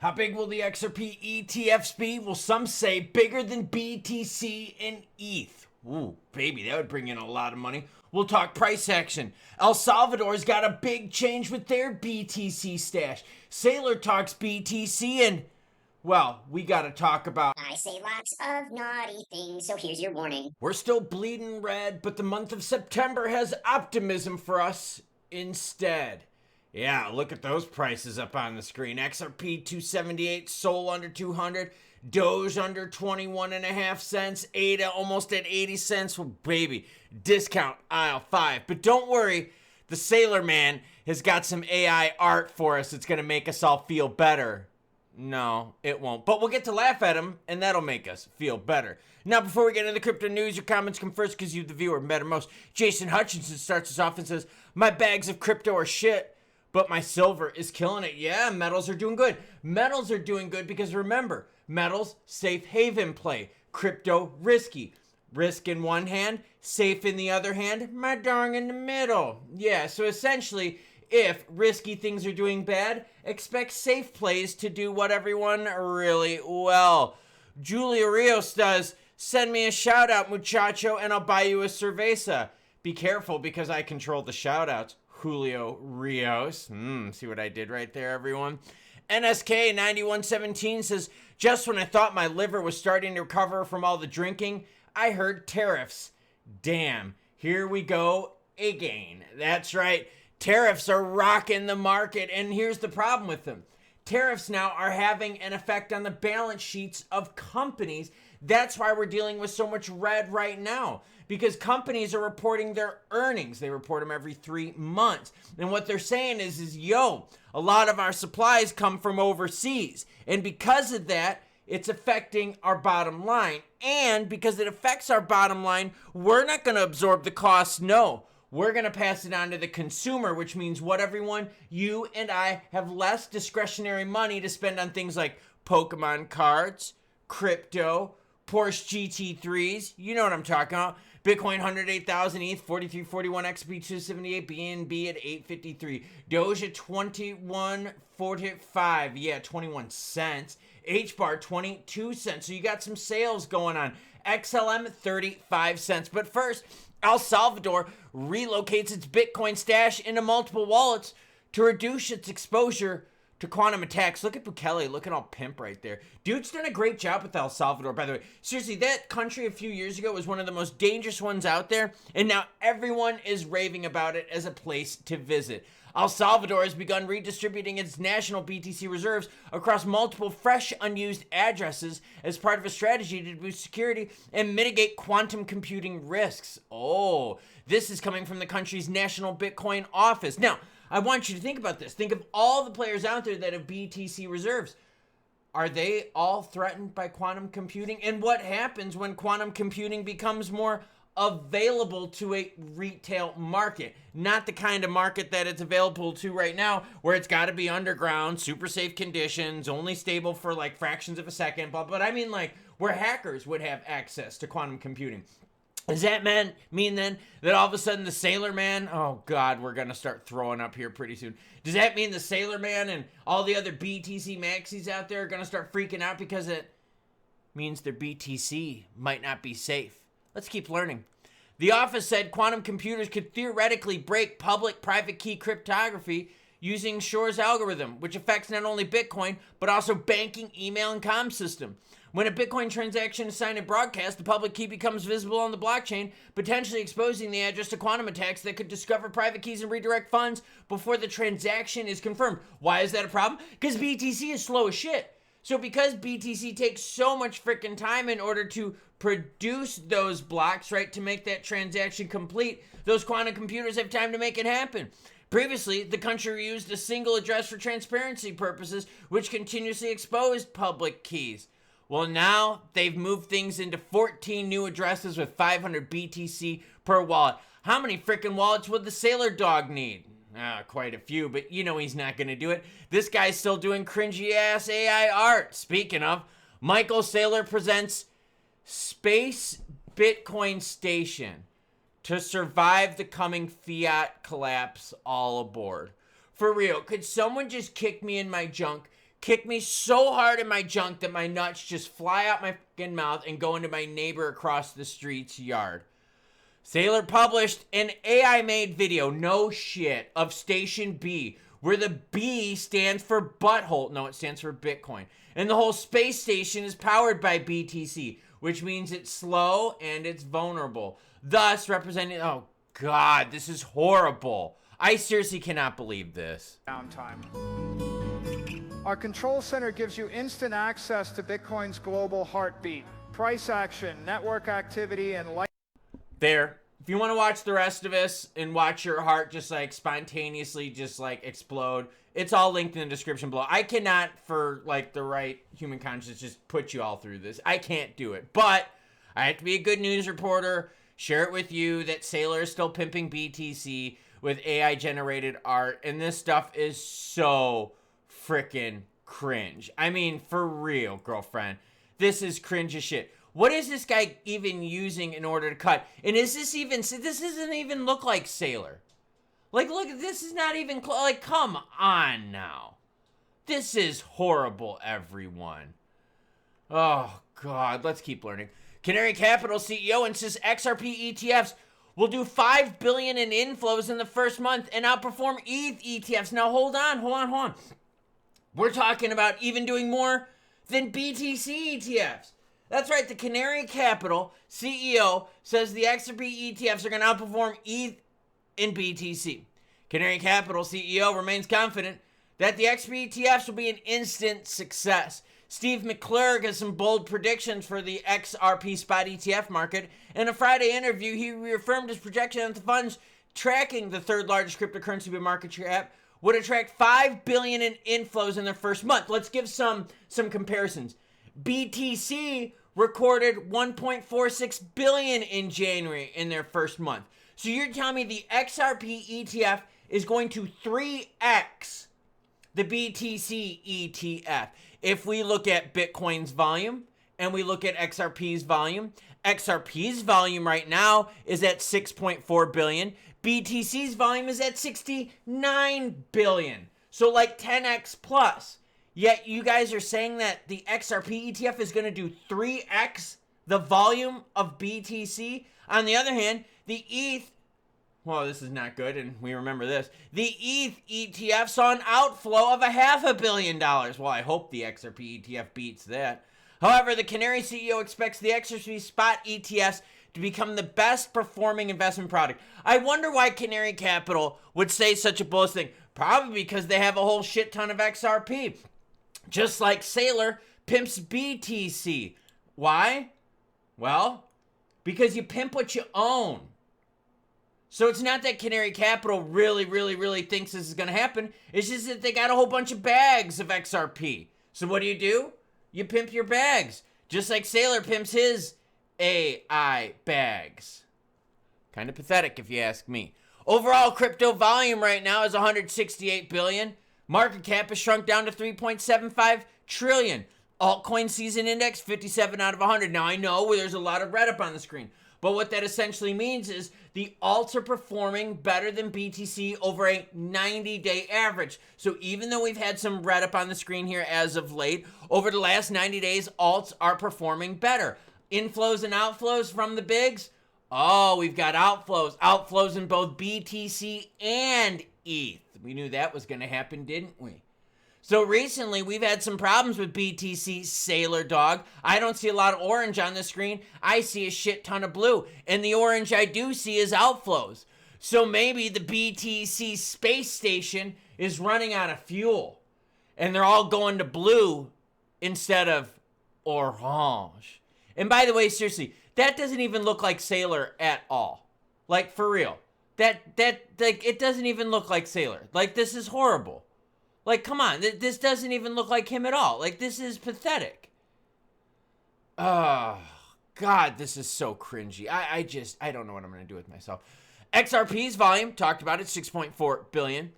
How big will the XRP ETFs be? Well, some say bigger than BTC and ETH. Ooh, baby, that would bring in a lot of money. We'll talk price action. El Salvador's got a big change with their BTC stash. Sailor talks BTC and, well, we gotta talk about... I say lots of naughty things, so here's your warning. We're still bleeding red, but the month of September has optimism for us instead. Yeah, look at those prices up on the screen. XRP 278, Sol under 200, Doge under 21.5 cents, ADA almost at 80 cents. Well, baby, discount aisle 5. But don't worry, the Sailor Man has got some AI art for us. It's going to make us all feel better. No, it won't. But we'll get to laugh at him, and that'll make us feel better. Now, before we get into the crypto news, your comments come first because you, the viewer, matter most. Jason Hutchinson starts us off and says, my bags of crypto are shit, but my silver is killing it. Yeah, metals are doing good. Metals are doing good because remember, metals, safe haven play. Crypto, risky. Risk in one hand, safe in the other hand, my darn in the middle. Yeah, so essentially, if risky things are doing bad, expect safe plays to do what everyone really well. Julia Rios does, send me a shout out, muchacho, and I'll buy you a cerveza. Be careful because I control the shout outs. Julio Rios. See what I did right there, everyone? NSK 9117 says, just when I thought my liver was starting to recover from all the drinking, I heard tariffs. Damn, here we go again. That's right. Tariffs are rocking the market, and here's the problem with them. Tariffs now are having an effect on the balance sheets of companies. That's why we're dealing with so much red right now, because companies are reporting their earnings. They report them every 3 months. And what they're saying is yo, a lot of our supplies come from overseas. And because of that, it's affecting our bottom line. And because it affects our bottom line, we're not going to absorb the costs, no. We're going to pass it on to the consumer, which means what, everyone? You and I have less discretionary money to spend on things like Pokemon cards, crypto, Porsche GT3s. You know what I'm talking about. Bitcoin 108,000 ETH, 4341 XP 278, BNB at 853, Doge at 21.45, yeah, 21 cents, HBAR 22 cents. So you got some sales going on. XLM 35 cents. But first, El Salvador relocates its Bitcoin stash into multiple wallets to reduce its exposure to quantum attacks. Look at Bukele looking all pimp right there. Dude's done a great job with El Salvador, by the way. Seriously, that country a few years ago was one of the most dangerous ones out there, and now everyone is raving about it as a place to visit. El Salvador has begun redistributing its national BTC reserves across multiple fresh, unused addresses as part of a strategy to boost security and mitigate quantum computing risks. Oh, this is coming from the country's National Bitcoin Office. Now, I want you to think about this. Think of all the players out there that have BTC reserves. Are they all threatened by quantum computing? And what happens when quantum computing becomes more available to a retail market? Not the kind of market that it's available to right now, where it's got to be underground, super safe conditions, only stable for like fractions of a second, but I mean like where hackers would have access to quantum computing. Does that mean then that all of a sudden the Sailor Man, oh God, we're going to start throwing up here pretty soon. Does that mean the Sailor Man and all the other BTC maxis out there are going to start freaking out because it means their BTC might not be safe? Let's keep learning. The office said quantum computers could theoretically break public-private key cryptography using Shor's algorithm, which affects not only Bitcoin, but also banking, email, and comm system. When a Bitcoin transaction is signed and broadcast, the public key becomes visible on the blockchain, potentially exposing the address to quantum attacks that could discover private keys and redirect funds before the transaction is confirmed. Why is that a problem? Because BTC is slow as shit. So because BTC takes so much freaking time in order to produce those blocks, right, to make that transaction complete, those quantum computers have time to make it happen. Previously, the country used a single address for transparency purposes, which continuously exposed public keys. Well, now they've moved things into 14 new addresses with 500 BTC per wallet. How many freaking wallets would the Sailor Dog need? Quite a few, but you know he's not going to do it. This guy's still doing cringy-ass AI art. Speaking of, Michael Saylor presents Space Bitcoin Station to survive the coming fiat collapse. All aboard. For real, could someone just kick me in my junk, kick me so hard in my junk that my nuts just fly out my fucking mouth and go into my neighbor across the street's yard. Saylor published an AI-made video, no shit, of Station B, where the B stands for butthole. No, it stands for Bitcoin. And the whole space station is powered by BTC, which means it's slow and it's vulnerable, thus representing, oh God, this is horrible. I seriously cannot believe this. Downtime. Our control center gives you instant access to Bitcoin's global heartbeat, price action, network activity, and light. There. If you want to watch the rest of us and watch your heart just like spontaneously just like explode, it's all linked in the description below. I cannot, for like the right human conscience, just put you all through this. I can't do it. But I have to be a good news reporter, share it with you that Saylor is still pimping BTC with AI generated art, and this stuff is so freaking cringe. I mean, for real, girlfriend. This is cringe as shit. What is this guy even using in order to cut? And is this even, this doesn't even look like Saylor. Like, look, this is not even, like, come on now. This is horrible, everyone. Oh, God, let's keep learning. Canary Captial CEO insists XRP ETFs will do $5 billion in inflows in the first month and outperform ETH ETFs. Now, hold on. We're talking about even doing more than BTC ETFs. That's right, the Canary Captial CEO says the XRP ETFs are going to outperform ETH in BTC. Canary Captial CEO remains confident that the XRP ETFs will be an instant success. Steve McClurg has some bold predictions for the XRP spot ETF market. In a Friday interview, he reaffirmed his projection that the funds tracking the third largest cryptocurrency by market cap would attract $5 billion in inflows in their first month. Let's give some comparisons. BTC recorded $1.46 billion in January in their first month. So you're telling me the XRP ETF is going to 3x the BTC ETF. If we look at Bitcoin's volume and we look at XRP's volume right now is at 6.4 billion. BTC's volume is at 69 billion. So like 10x plus. Yet you guys are saying that the XRP ETF is going to do 3x the volume of BTC. On the other hand, the ETH, well, this is not good, and we remember this. The ETH ETF saw an outflow of $500 million. Well, I hope the XRP ETF beats that. However, the Canary CEO expects the XRP spot ETFs to become the best performing investment product. I wonder why Canary Captial would say such a bullish thing. Probably because they have a whole shit ton of XRP. Just like Saylor pimps BTC. Why? Well, because you pimp what you own. So it's not that Canary Captial really thinks this is going to happen. It's just that they got a whole bunch of bags of XRP. So what do? You pimp your bags. Just like Saylor pimps his AI bags. Kind of pathetic if you ask me. Overall crypto volume right now is 168 billion. Market cap has shrunk down to 3.75 trillion. Altcoin season index 57 out of 100. Now I know where there's a lot of red up on the screen. But what that essentially means is the alts are performing better than BTC over a 90-day average. So even though we've had some red up on the screen here as of late, over the last 90 days, alts are performing better. Inflows and outflows from the bigs. Oh, we've got outflows. Outflows in both BTC and ETH. We knew that was going to happen, didn't we? So recently, we've had some problems with BTC, Saylor dog. I don't see a lot of orange on the screen. I see a shit ton of blue. And the orange I do see is outflows. So maybe the BTC space station is running out of fuel. And they're all going to blue instead of orange. And by the way, seriously, that doesn't even look like Saylor at all. Like, for real. Like, it doesn't even look like Saylor. Like, this is horrible. Like, come on. This doesn't even look like him at all. Like, this is pathetic. Oh, God, this is so cringy. I don't know what I'm going to do with myself. XRP's volume, talked about it, 6.4 billion.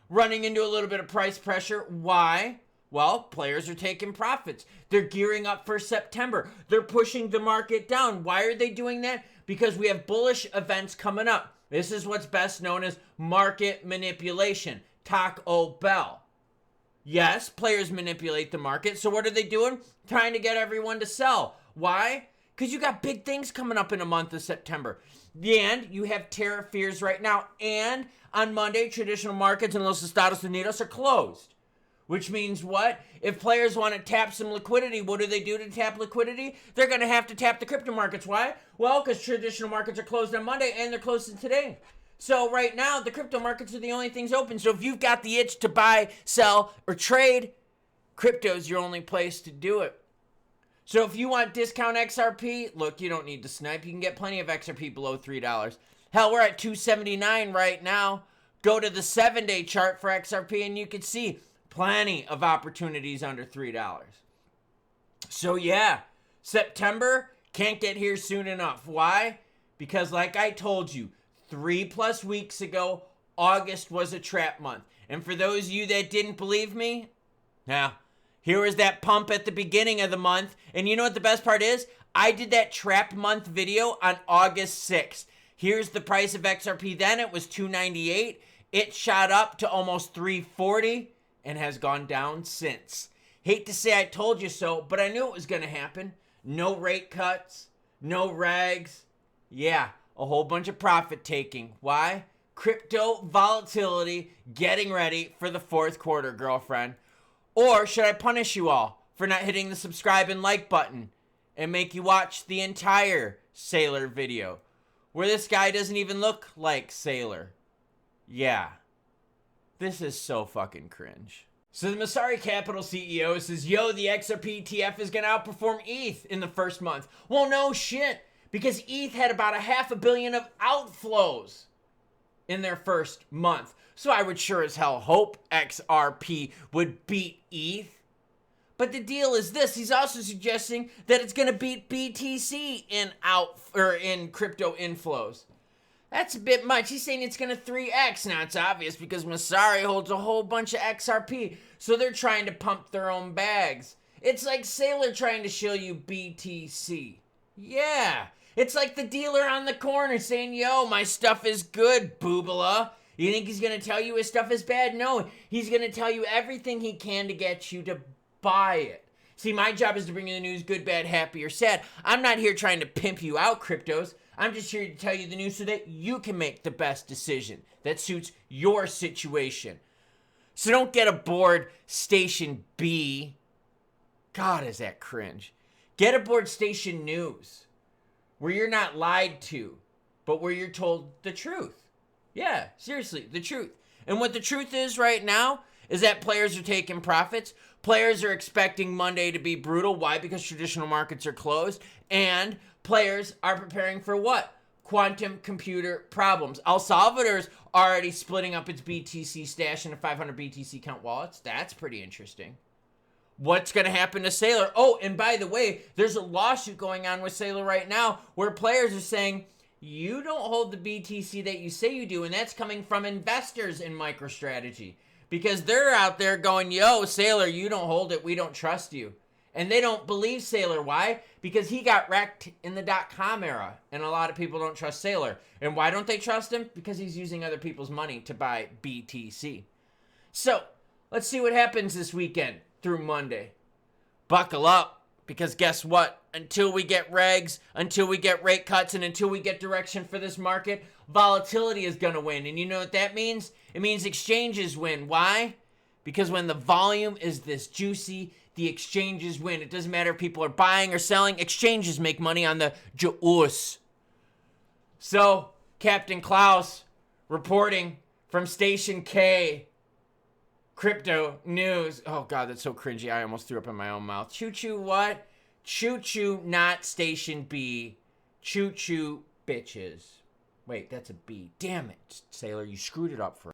Running into a little bit of price pressure. Why? Well, players are taking profits. They're gearing up for September. They're pushing the market down. Why are they doing that? Because we have bullish events coming up. This is what's best known as market manipulation. Taco Bell. Yes, players manipulate the market. So what are they doing? Trying to get everyone to sell. Why? Because you got big things coming up in the month of September. And you have tariff fears right now. And on Monday, traditional markets and Los Estados Unidos are closed. Which means what? If players want to tap some liquidity, what do they do to tap liquidity? They're going to have to tap the crypto markets. Why? Well, because traditional markets are closed on Monday and they're closed today. So right now, the crypto markets are the only things open. So if you've got the itch to buy, sell, or trade, crypto is your only place to do it. So if you want discount XRP, look, you don't need to snipe. You can get plenty of XRP below $3. Hell, we're at $2.79 right now. Go to the 7-day chart for XRP and you can see plenty of opportunities under $3. So yeah, September can't get here soon enough. Why? Because like I told you, 3+ weeks ago, August was a trap month. And for those of you that didn't believe me, now, here was that pump at the beginning of the month. And you know what the best part is? I did that trap month video on August 6th. Here's the price of XRP then. It was $2.98. It shot up to almost $3.40 and has gone down since. Hate to say I told you so, but I knew it was going to happen. No rate cuts, no regs. Yeah, a whole bunch of profit taking. Why? Crypto volatility getting ready for the fourth quarter, girlfriend. Or should I punish you all for not hitting the subscribe and like button and make you watch the entire Sailor video where this guy doesn't even look like Sailor? Yeah. This is so fucking cringe. So the Canary Captial CEO says, yo, the XRP ETF is going to outperform ETH in the first month. Well, no shit, because ETH had about $500 million of outflows in their first month. So I would sure as hell hope XRP would beat ETH. But the deal is this, he's also suggesting that it's going to beat BTC in crypto inflows. That's a bit much. He's saying it's going to 3x. Now, it's obvious because Masari holds a whole bunch of XRP, so they're trying to pump their own bags. It's like Sailor trying to show you BTC. Yeah. It's like the dealer on the corner saying, yo, my stuff is good, boobala. You think he's going to tell you his stuff is bad? No. He's going to tell you everything he can to get you to buy it. See, my job is to bring you the news, good, bad, happy, or sad. I'm not here trying to pimp you out, cryptos. I'm just here to tell you the news so that you can make the best decision that suits your situation. So don't get aboard Station B. God, is that cringe. Get aboard Station News, where you're not lied to, but where you're told the truth. Yeah, seriously, the truth. And what the truth is right now is that players are taking profits. Players are expecting Monday to be brutal. Why? Because traditional markets are closed. And players are preparing for what? Quantum computer problems. El Salvador's already splitting up its BTC stash into 500 BTC count wallets. That's pretty interesting. What's going to happen to Sailor? Oh, and by the way, there's a lawsuit going on with Sailor right now where players are saying, you don't hold the BTC that you say you do, and that's coming from investors in MicroStrategy. Because they're out there going, yo, Sailor, you don't hold it, we don't trust you. And they don't believe Sailor. Why? Because he got wrecked in the .com era, and a lot of people don't trust Sailor. And why don't they trust him? Because he's using other people's money to buy BTC. So, let's see what happens this weekend through Monday. Buckle up, because guess what? Until we get regs, until we get rate cuts, and until we get direction for this market, volatility is going to win. And you know what that means? It means exchanges win. Why? Because when the volume is this juicy, the exchanges win. It doesn't matter if people are buying or selling. Exchanges make money on the juice. So, Captain Klaus reporting from Station K. Crypto news. Oh, God, that's so cringy. I almost threw up in my own mouth. Choo-choo what? Choo-choo, not Station B. Choo-choo, bitches. Wait, that's a B. Damn it, Sailor. You screwed it up for